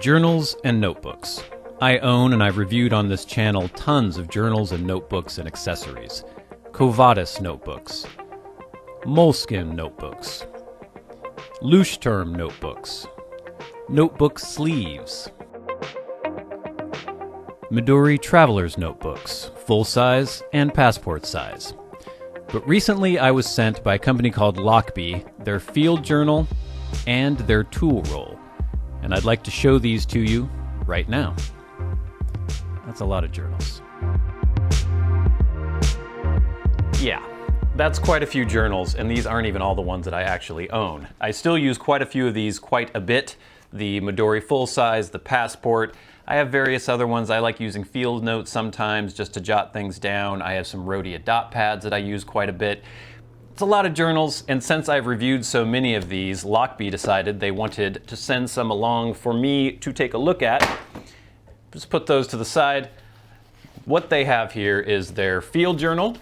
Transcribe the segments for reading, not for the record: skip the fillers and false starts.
Journals and notebooks. I own and I've reviewed on this channel tons of journals and notebooks and accessories. Covadis notebooks, Moleskin notebooks, Leuchtturm notebooks, notebook sleeves, Midori traveler's notebooks, full size and passport size. But recently I was sent by a company called Lockby their field journal and their tool roll. And I'd like to show these to you right now. That's a lot of journals. Yeah, that's quite a few journals, and these aren't even all the ones that I actually own. I still use quite a few of these quite a bit. The Midori full size, the passport. I have various other ones. I like using field notes sometimes just to jot things down. I have some Rhodia dot pads that I use quite a bit. It's a lot of journals, and since I've reviewed so many of these, Lockby decided they wanted to send some along for me to take a look at. Just put those to the side. What they have here is their field journal.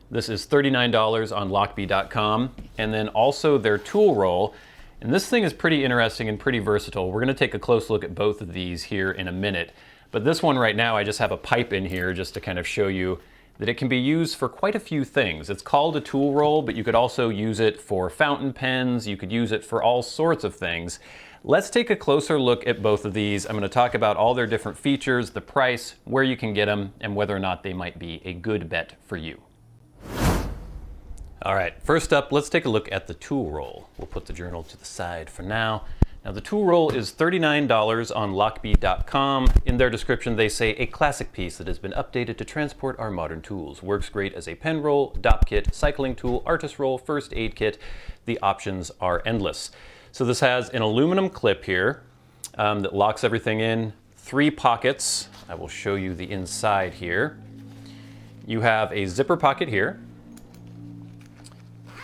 This is $39 on lockby.com, and then also their tool roll. And this thing is pretty interesting and pretty versatile. We're gonna take a close look at both of these here in a minute. But this one right now, I just have a pipe in here just to kind of show you that it can be used for quite a few things. It's called a tool roll, but you could also use it for fountain pens. You could use it for all sorts of things. Let's take a closer look at both of these. I'm going to talk about all their different features, the price, where you can get them, and whether or not they might be a good bet for you. All right, first up, let's take a look at the tool roll. We'll put the journal to the side for now. Now the tool roll is $39 on lockby.com. In their description they say a classic piece that has been updated to transport our modern tools. Works great as a pen roll, dop kit, cycling tool, artist roll, first aid kit. The options are endless. So this has an aluminum clip here that locks everything in. 3 pockets. I will show you the inside here. You have a zipper pocket here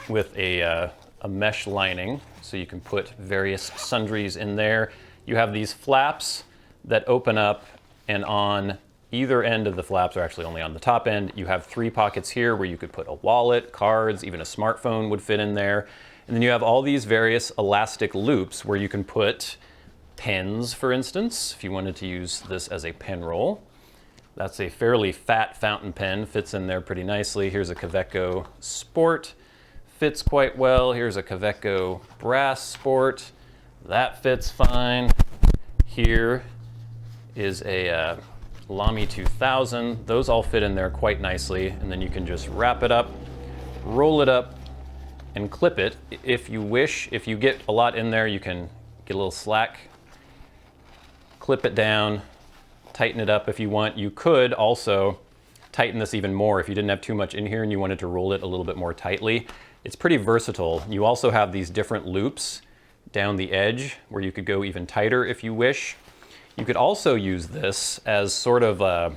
with a mesh lining, so you can put various sundries in there. You have these flaps that open up, and on either end of the flaps, or actually only on the top end, you have 3 pockets here where you could put a wallet, cards, even a smartphone would fit in there. And then you have all these various elastic loops where you can put pens, for instance, if you wanted to use this as a pen roll. That's a fairly fat fountain pen, fits in there pretty nicely. Here's a Kaweco Sport. Fits quite well. Here's a Kaweco Brass Sport. That fits fine. Here is a Lamy 2000. Those all fit in there quite nicely. And then you can just wrap it up, roll it up, and clip it if you wish. If you get a lot in there, you can get a little slack, clip it down, tighten it up if you want. You could also tighten this even more if you didn't have too much in here and you wanted to roll it a little bit more tightly. It's pretty versatile. You also have these different loops down the edge where you could go even tighter if you wish. You could also use this as sort of a,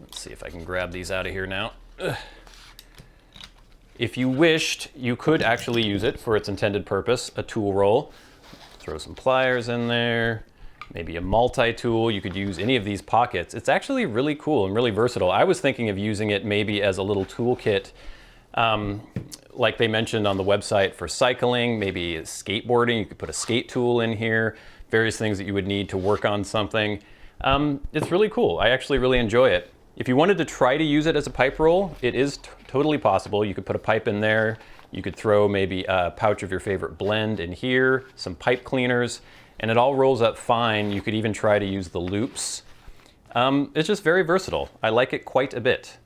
let's see if I can grab these out of here now. If you wished, you could actually use it for its intended purpose, a tool roll. Throw some pliers in there, maybe a multi-tool. You could use any of these pockets. It's actually really cool and really versatile. I was thinking of using it maybe as a little toolkit, like they mentioned on the website for cycling, maybe skateboarding. You could put a skate tool in here, various things that you would need to work on something. It's really cool. I actually really enjoy it. If you wanted to try to use it as a pipe roll, it is totally possible. You could put a pipe in there. You could throw maybe a pouch of your favorite blend in here, some pipe cleaners, and it all rolls up fine. You could even try to use the loops. It's just very versatile. I like it quite a bit.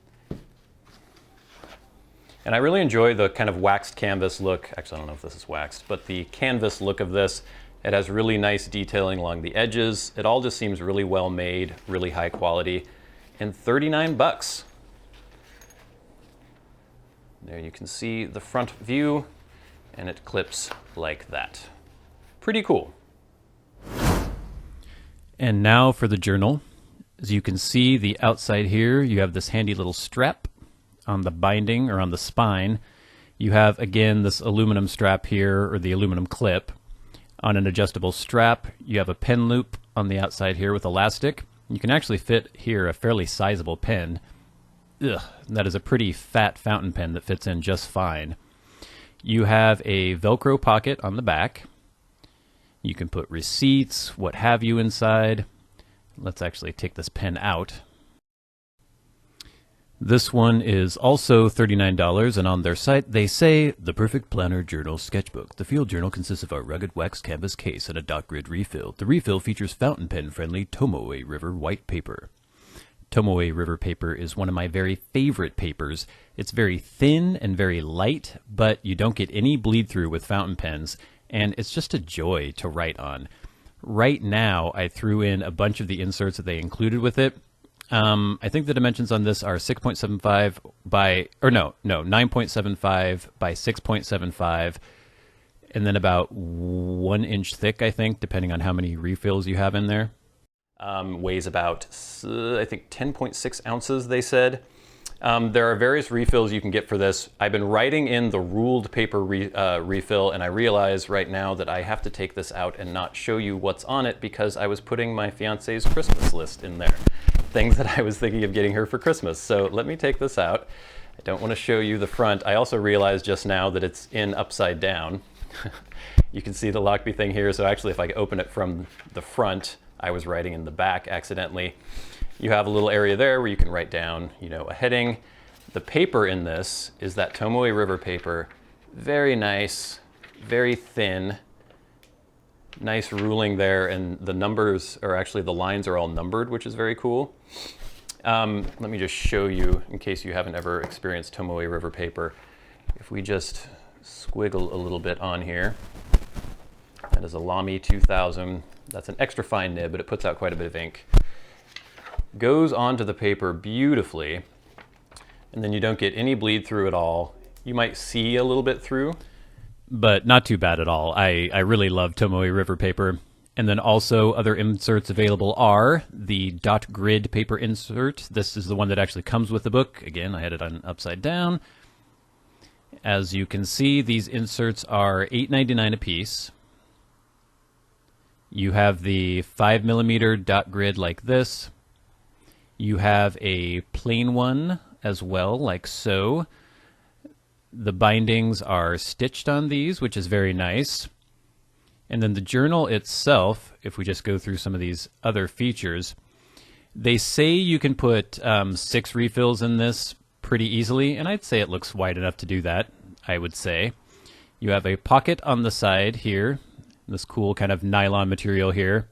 And I really enjoy the kind of waxed canvas look. Actually, I don't know if this is waxed, but the canvas look of this. It has really nice detailing along the edges. It all just seems really well made, really high quality, and 39 bucks. There you can see the front view, and it clips like that. Pretty cool. And now for the journal. As you can see, the outside here, you have this handy little strap on the binding or on the spine. You have, again, this aluminum strap here, or the aluminum clip. On an adjustable strap, you have a pen loop on the outside here with elastic. You can actually fit here a fairly sizable pen. That is a pretty fat fountain pen that fits in just fine. You have a Velcro pocket on the back. You can put receipts, what have you inside. Let's actually take this pen out. This one is also $39, and on their site they say, the perfect planner journal sketchbook. The field journal consists of a rugged wax canvas case and a dot grid refill. The refill features fountain pen friendly Tomoe River white paper. Tomoe River paper is one of my very favorite papers. It's very thin and very light, but you don't get any bleed through with fountain pens, and it's just a joy to write on. Right now, I threw in a bunch of the inserts that they included with it. I think the dimensions on this are 6.75 by, or no, 9.75 by 6.75, and then about 1 inch thick, I think, depending on how many refills you have in there. Weighs about, I think, 10.6 ounces, they said. There are various refills you can get for this. I've been writing in the ruled paper refill, and I realize right now that I have to take this out and not show you what's on it because I was putting my fiance's Christmas list in there. Things that I was thinking of getting her for Christmas. So let me take this out. I don't want to show you the front. I also realized just now that it's in upside down. You can see the Lockby thing here. So actually, if I open it from the front, I was writing in the back accidentally. You have a little area there where you can write down, you know, a heading. The paper in this is that Tomoe River paper. Very nice, very thin. Nice ruling there, and the numbers are actually, the lines are all numbered, which is very cool. Let me just show you, in case you haven't ever experienced Tomoe River paper. If we just squiggle a little bit on here, that is a Lamy 2000. That's an extra fine nib, but it puts out quite a bit of ink. Goes onto the paper beautifully, and then you don't get any bleed through at all. You might see a little bit through, but not too bad at all. I really love Tomoe River paper. And then also other inserts available are the dot grid paper insert. This is the one that actually comes with the book. Again, I had it on upside down. As you can see, these inserts are $8.99 a piece. You have the 5mm dot grid like this. You have a plain one as well, like so. The bindings are stitched on these, which is very nice. And then the journal itself, if we just go through some of these other features, they say you can put 6 refills in this pretty easily, and I'd say it looks wide enough to do that, I would say. You have a pocket on the side here, this cool kind of nylon material here.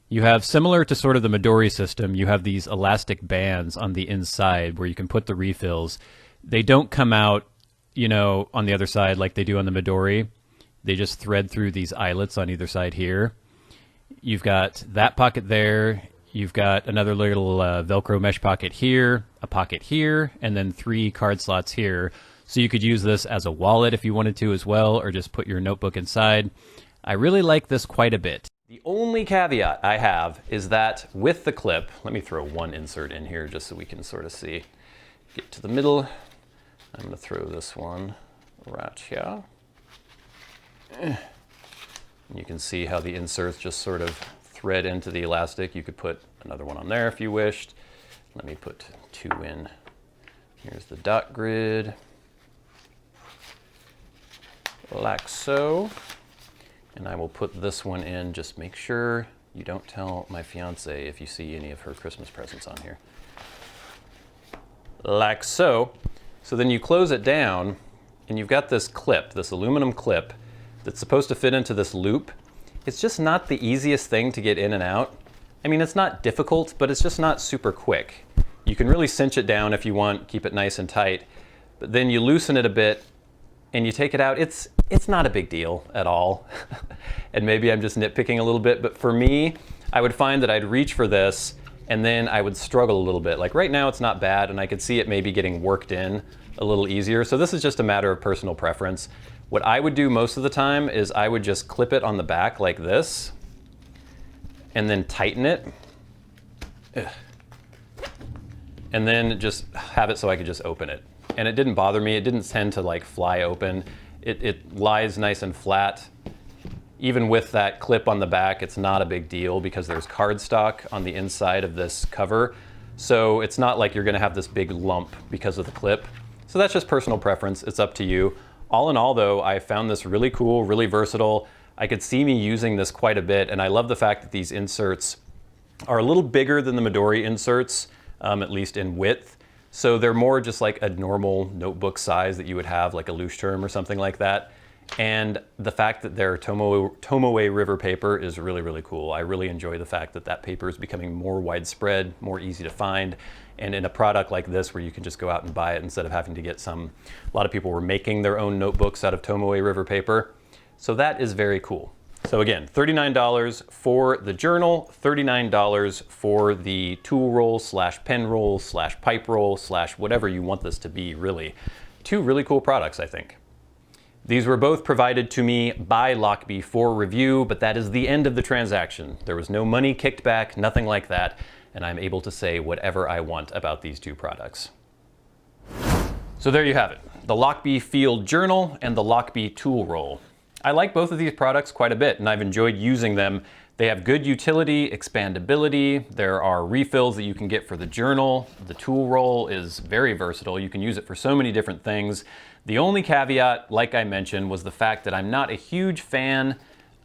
You have, similar to sort of the Midori system, you have these elastic bands on the inside where you can put the refills. They don't come out, you know, on the other side like they do on the Midori. They just thread through these eyelets on either side here. You've got that pocket there. You've got another little Velcro mesh pocket here, a pocket here, and then 3 card slots here. So you could use this as a wallet if you wanted to as well, or just put your notebook inside. I really like this quite a bit. The only caveat I have is that with the clip, let me throw one insert in here just so we can sort of see. Get to the middle. I'm going to throw this one right here. You can see how the inserts just sort of thread into the elastic. You could put another one on there if you wished. Let me put 2 in. Here's the dot grid, like so. And I will put this one in. Just make sure you don't tell my fiance if you see any of her Christmas presents on here. Like so. So then you close it down, and you've got this clip, this aluminum clip, that's supposed to fit into this loop. It's just not the easiest thing to get in and out. I mean, it's not difficult, but it's just not super quick. You can really cinch it down if you want, keep it nice and tight, but then you loosen it a bit and you take it out. It's not a big deal at all. And maybe I'm just nitpicking a little bit, but for me, I would find that I'd reach for this and then I would struggle a little bit. Like right now it's not bad, and I could see it maybe getting worked in a little easier. So this is just a matter of personal preference. What I would do most of the time is I would just clip it on the back like this and then tighten it. And then just have it so I could just open it. And it didn't bother me. It didn't tend to like fly open. It lies nice and flat. Even with that clip on the back, it's not a big deal because there's cardstock on the inside of this cover. So it's not like you're gonna have this big lump because of the clip. So that's just personal preference. It's up to you. All in all though, I found this really cool, really versatile. I could see me using this quite a bit, and I love the fact that these inserts are a little bigger than the Midori inserts, at least in width. So they're more just like a normal notebook size that you would have, like a Leuchtturm or something like that. And the fact that they're Tomoe River paper is really, really cool. I really enjoy the fact that that paper is becoming more widespread, more easy to find. And in a product like this where you can just go out and buy it instead of having to get some, a lot of people were making their own notebooks out of Tomoe River paper. So that is very cool. So again, $39 for the journal, $39 for the tool roll / pen roll / pipe roll / whatever you want this to be, really. Two really cool products, I think. These were both provided to me by Lockby for review, but that is the end of the transaction. There was no money kicked back, nothing like that, and I'm able to say whatever I want about these two products. So there you have it, the Lockby Field Journal and the Lockby Tool Roll. I like both of these products quite a bit, and I've enjoyed using them. They have good utility, expandability. There are refills that you can get for the journal. The tool roll is very versatile. You can use it for so many different things. The only caveat, like I mentioned, was the fact that I'm not a huge fan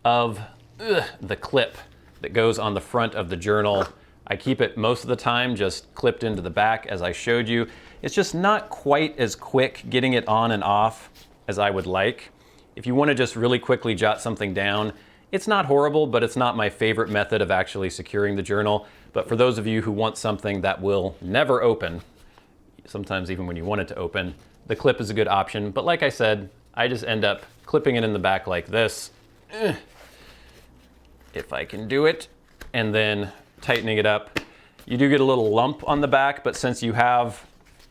of the clip that goes on the front of the journal. I keep it most of the time just clipped into the back as I showed you. It's just not quite as quick getting it on and off as I would like. If you want to just really quickly jot something down, it's not horrible, but it's not my favorite method of actually securing the journal. But for those of you who want something that will never open, sometimes even when you want it to open, the clip is a good option. But like I said, I just end up clipping it in the back like this, if I can do it, and then tightening it up. You do get a little lump on the back, but since you have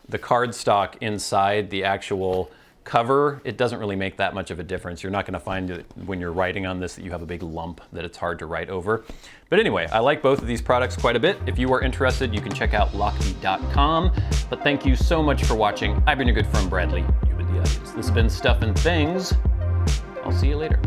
the cardstock inside the actual cover, it doesn't really make that much of a difference. You're not going to find that when you're writing on this that you have a big lump that it's hard to write over. But anyway, I like both of these products quite a bit. If you are interested, you can check out lockby.com. But thank you so much for watching. I've been your good friend Bradley. You've been the audience. This has been Stuff and Things. I'll see you later.